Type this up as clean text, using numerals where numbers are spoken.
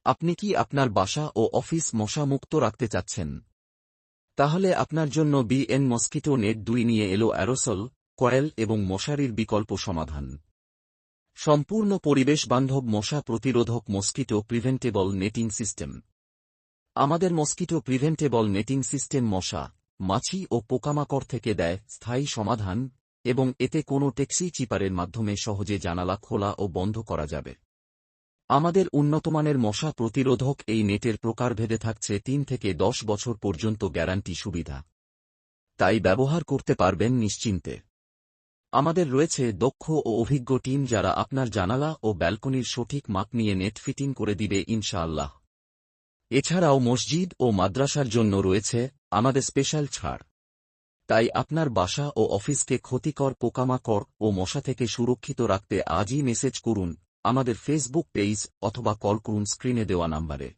আপনি কি আপনার বাসা ও অফিস মশামুক্ত রাখতে চাচ্ছেন? তাহলে আপনার জন্য বিএন মসকিটো নেট 2 নিয়ে এলো অ্যারোসল, কয়েল এবং মশারির বিকল্প সমাধান। সম্পূর্ণ পরিবেশ বান্ধব মশা প্রতিরোধক মস্কিটো প্রিভেন্টেবল নেটিং সিস্টেম। আমাদের মস্কিটো প্রিভেন্টেবল নেটিং সিস্টেম মশা, মাছি ও পোকামাকড় থেকে দেয় স্থায়ী সমাধান, এবং এতে কোনো টেক্সি চিপারের মাধ্যমে সহজে জানালা খোলা ও বন্ধ করা যাবে। আমাদের উন্নতমানের মশা প্রতিরোধক এই নেটের প্রকারভেদে থাকছে 3 থেকে 10 বছর পর্যন্ত গ্যারান্টি সুবিধা। তাই ব্যবহার করতে পারবেন নিশ্চিন্তে। আমাদের রয়েছে দক্ষ ও অভিজ্ঞ টিম যারা আপনার জানালা ও ব্যালকনির সঠিক মাপ নিয়ে নেট ফিটিং করে দিবে ইনশাআল্লাহ। এছাড়াও মসজিদ ও মাদ্রাসার জন্য রয়েছে আমাদের স্পেশাল ছাড়। তাই আপনার বাসা ও অফিসকে ক্ষতিকর পোকামাকড় ও মশা থেকে সুরক্ষিত রাখতে আজই মেসেজ করুন আমাদের ফেসবুক পেজ অথবা কল করুন স্ক্রিনে দেওয়া নাম্বারে।